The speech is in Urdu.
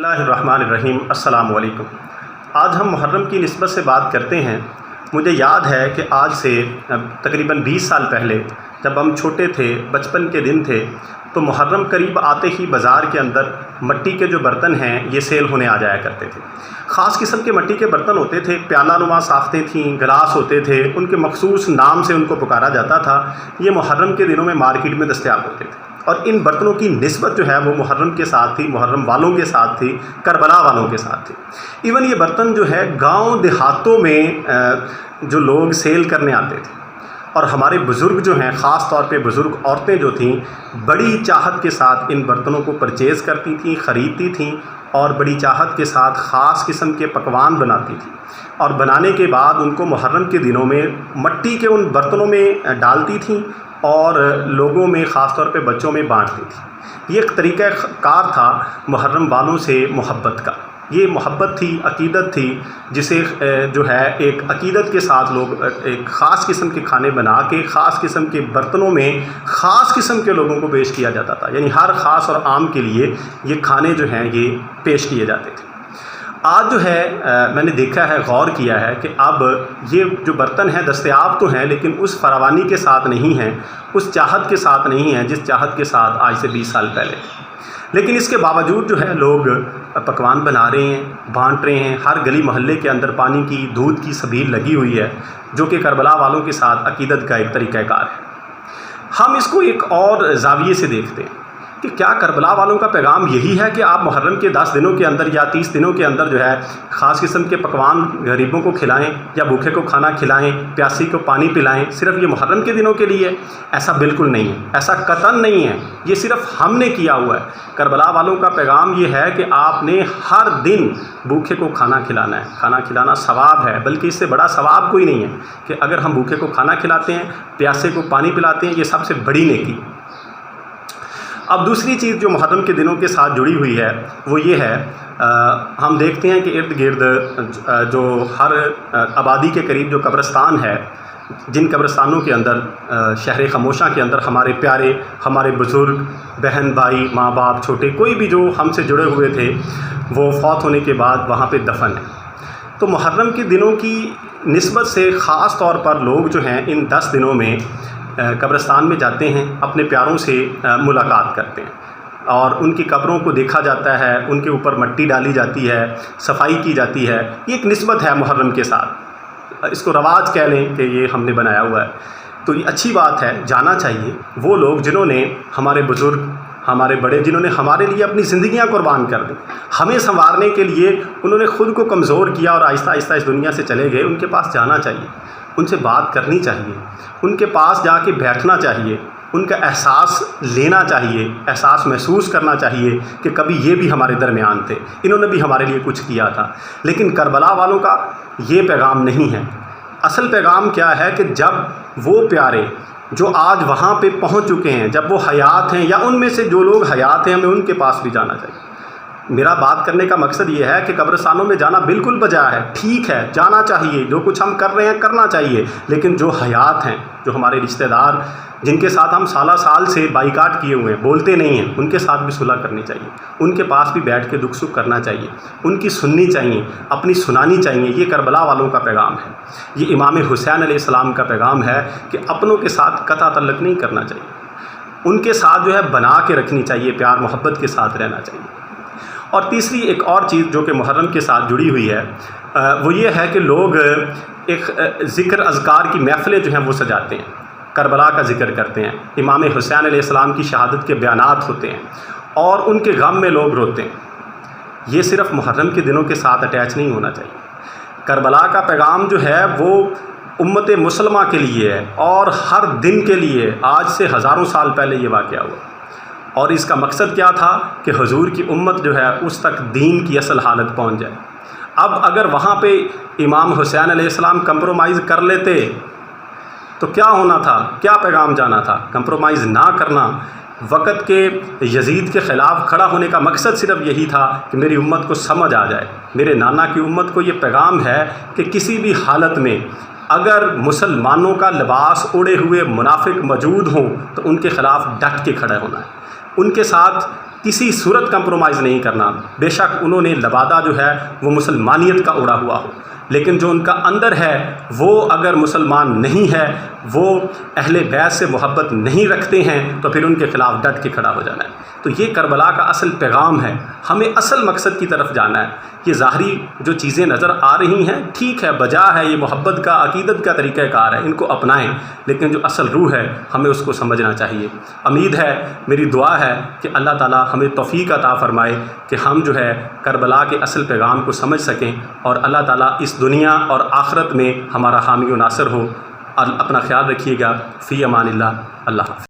اللہ الرحمن الرحیم۔ السلام علیکم۔ آج ہم محرم کی نسبت سے بات کرتے ہیں۔ مجھے یاد ہے کہ آج سے تقریباً 20 سال پہلے جب ہم چھوٹے تھے، بچپن کے دن تھے، تو محرم قریب آتے ہی بازار کے اندر مٹی کے جو برتن ہیں یہ سیل ہونے آ جایا کرتے تھے۔ خاص قسم کے مٹی کے برتن ہوتے تھے، پیالہ نما ساختیں تھیں، گلاس ہوتے تھے، ان کے مخصوص نام سے ان کو پکارا جاتا تھا۔ یہ محرم کے دنوں میں مارکیٹ میں دستیاب ہوتے تھے، اور ان برتنوں کی نسبت جو ہے وہ محرم کے ساتھ تھی، محرم والوں کے ساتھ تھی، کربلا والوں کے ساتھ تھی۔ ایون یہ برتن جو ہے گاؤں دیہاتوں میں جو لوگ سیل کرنے آتے تھے، اور ہمارے بزرگ جو ہیں، خاص طور پہ بزرگ عورتیں جو تھیں، بڑی چاہت کے ساتھ ان برتنوں کو پرچیز کرتی تھیں، خریدتی تھیں، اور بڑی چاہت کے ساتھ خاص قسم کے پکوان بناتی تھیں، اور بنانے کے بعد ان کو محرم کے دنوں میں مٹی کے ان برتنوں میں ڈالتی تھیں اور لوگوں میں، خاص طور پہ بچوں میں بانٹتی تھیں۔ یہ ایک طریقہ کار تھا محرم والوں سے محبت کا۔ یہ محبت تھی، عقیدت تھی، جسے جو ہے ایک عقیدت کے ساتھ لوگ ایک خاص قسم کے کھانے بنا کے خاص قسم کے برتنوں میں خاص قسم کے لوگوں کو پیش کیا جاتا تھا۔ یعنی ہر خاص اور عام کے لیے یہ کھانے جو ہیں یہ پیش کیے جاتے تھے۔ آج جو ہے میں نے دیکھا ہے، غور کیا ہے کہ اب یہ جو برتن ہیں دستیاب تو ہیں، لیکن اس فراوانی کے ساتھ نہیں ہیں، اس چاہت کے ساتھ نہیں ہیں جس چاہت کے ساتھ آج سے 20 سال پہلے تھے۔ لیکن اس کے باوجود جو ہے لوگ پکوان بنا رہے ہیں، بانٹ رہے ہیں۔ ہر گلی محلے کے اندر پانی کی، دودھ کی سبیل لگی ہوئی ہے، جو کہ کربلا والوں کے ساتھ عقیدت کا ایک طریقہ کار ہے۔ ہم اس کو ایک اور زاویے سے دیکھتے ہیں کہ کیا کربلا والوں کا پیغام یہی ہے کہ آپ محرم کے 10 دنوں کے اندر یا 30 دنوں کے اندر جو ہے خاص قسم کے پکوان غریبوں کو کھلائیں، یا بھوکے کو کھانا کھلائیں، پیاسی کو پانی پلائیں، صرف یہ محرم کے دنوں کے لیے؟ ایسا بالکل نہیں ہے، ایسا قطعاً نہیں ہے۔ یہ صرف ہم نے کیا ہوا ہے۔ کربلا والوں کا پیغام یہ ہے کہ آپ نے ہر دن بھوکے کو کھانا کھلانا ہے۔ کھانا کھلانا ثواب ہے، بلکہ اس سے بڑا ثواب کوئی نہیں ہے کہ اگر ہم بھوکے کو کھانا کھلاتے ہیں، پیاسے کو پانی پلاتے ہیں، یہ سب سے بڑی نیکی۔ اب دوسری چیز جو محرم کے دنوں کے ساتھ جڑی ہوئی ہے وہ یہ ہے، ہم دیکھتے ہیں کہ ارد گرد جو ہر آبادی کے قریب جو قبرستان ہے، جن قبرستانوں کے اندر شہر خاموشاں کے اندر ہمارے پیارے، ہمارے بزرگ، بہن بھائی، ماں باپ، چھوٹے، کوئی بھی جو ہم سے جڑے ہوئے تھے، وہ فوت ہونے کے بعد وہاں پہ دفن ہے۔ تو محرم کے دنوں کی نسبت سے خاص طور پر لوگ جو ہیں ان 10 دنوں میں قبرستان میں جاتے ہیں، اپنے پیاروں سے ملاقات کرتے ہیں، اور ان کی قبروں کو دیکھا جاتا ہے، ان کے اوپر مٹی ڈالی جاتی ہے، صفائی کی جاتی ہے۔ یہ ایک نسبت ہے محرم کے ساتھ، اس کو رواج کہہ لیں کہ یہ ہم نے بنایا ہوا ہے۔ تو یہ اچھی بات ہے، جانا چاہیے۔ وہ لوگ جنہوں نے، ہمارے بزرگ، ہمارے بڑے، جنہوں نے ہمارے لیے اپنی زندگیاں قربان کر دیں، ہمیں سنوارنے کے لیے انہوں نے خود کو کمزور کیا اور آہستہ آہستہ اس دنیا سے چلے گئے، ان کے پاس جانا چاہیے، ان سے بات کرنی چاہیے، ان کے پاس جا کے بیٹھنا چاہیے، ان کا احساس لینا چاہیے، احساس محسوس کرنا چاہیے کہ کبھی یہ بھی ہمارے درمیان تھے، انہوں نے بھی ہمارے لیے کچھ کیا تھا۔ لیکن کربلا والوں کا یہ پیغام نہیں ہے۔ اصل پیغام کیا ہے کہ جب وہ پیارے جو آج وہاں پہ پہنچ چکے ہیں، جب وہ حیات ہیں، یا ان میں سے جو لوگ حیات ہیں، ہمیں ان کے پاس بھی جانا چاہیے۔ میرا بات کرنے کا مقصد یہ ہے کہ قبرستانوں میں جانا بالکل بجا ہے، ٹھیک ہے، جانا چاہیے، جو کچھ ہم کر رہے ہیں کرنا چاہیے، لیکن جو حیات ہیں، جو ہمارے رشتہ دار، جن کے ساتھ ہم سالہ سال سے بائیکاٹ کیے ہوئے ہیں، بولتے نہیں ہیں، ان کے ساتھ بھی صلح کرنی چاہیے، ان کے پاس بھی بیٹھ کے دکھ سکھ کرنا چاہیے، ان کی سننی چاہیے، اپنی سنانی چاہیے۔ یہ کربلا والوں کا پیغام ہے، یہ امام حسین علیہ السلام کا پیغام ہے کہ اپنوں کے ساتھ قطع تعلق نہیں کرنا چاہیے، ان کے ساتھ جو ہے بنا کے رکھنی چاہیے، پیار محبت کے ساتھ رہنا چاہیے۔ اور تیسری ایک اور چیز جو کہ محرم کے ساتھ جڑی ہوئی ہے وہ یہ ہے کہ لوگ ایک ذکر اذکار کی محفلیں جو ہیں وہ سجاتے ہیں، کربلا کا ذکر کرتے ہیں، امام حسین علیہ السلام کی شہادت کے بیانات ہوتے ہیں، اور ان کے غم میں لوگ روتے ہیں۔ یہ صرف محرم کے دنوں کے ساتھ اٹیچ نہیں ہونا چاہیے۔ کربلا کا پیغام جو ہے وہ امت مسلمہ کے لیے ہے، اور ہر دن کے لیے۔ آج سے ہزاروں سال پہلے یہ واقعہ ہوا، اور اس کا مقصد کیا تھا کہ حضور کی امت جو ہے اس تک دین کی اصل حالت پہنچ جائے۔ اب اگر وہاں پہ امام حسین علیہ السلام کمپرومائز کر لیتے تو کیا ہونا تھا، کیا پیغام جانا تھا؟ کمپرومائز نہ کرنا، وقت کے یزید کے خلاف کھڑا ہونے کا مقصد صرف یہی تھا کہ میری امت کو سمجھ آ جائے، میرے نانا کی امت کو یہ پیغام ہے کہ کسی بھی حالت میں اگر مسلمانوں کا لباس اوڑے ہوئے منافق موجود ہوں تو ان کے خلاف ڈٹ کے کھڑے ہونا ہے، ان کے ساتھ کسی صورت کمپرومائز نہیں کرنا۔ بے شک انہوں نے لبادہ جو ہے وہ مسلمانیت کا اڑا ہوا ہو، لیکن جو ان کا اندر ہے وہ اگر مسلمان نہیں ہے، وہ اہل بیت سے محبت نہیں رکھتے ہیں، تو پھر ان کے خلاف ڈٹ کے کھڑا ہو جانا ہے۔ تو یہ کربلا کا اصل پیغام ہے، ہمیں اصل مقصد کی طرف جانا ہے۔ یہ ظاہری جو چیزیں نظر آ رہی ہیں ٹھیک ہے، بجا ہے، یہ محبت کا عقیدت کا طریقہ کار ہے، ان کو اپنائیں، لیکن جو اصل روح ہے ہمیں اس کو سمجھنا چاہیے۔ امید ہے، میری دعا ہے کہ اللہ تعالی ہمیں توفیق عطا فرمائے کہ ہم جو ہے کربلا کے اصل پیغام کو سمجھ سکیں، اور اللہ تعالی اس دنیا اور آخرت میں ہمارا حامی و ناصر ہو۔ اپنا خیال رکھیے گا۔ فی امان اللہ۔ اللہ حافظ۔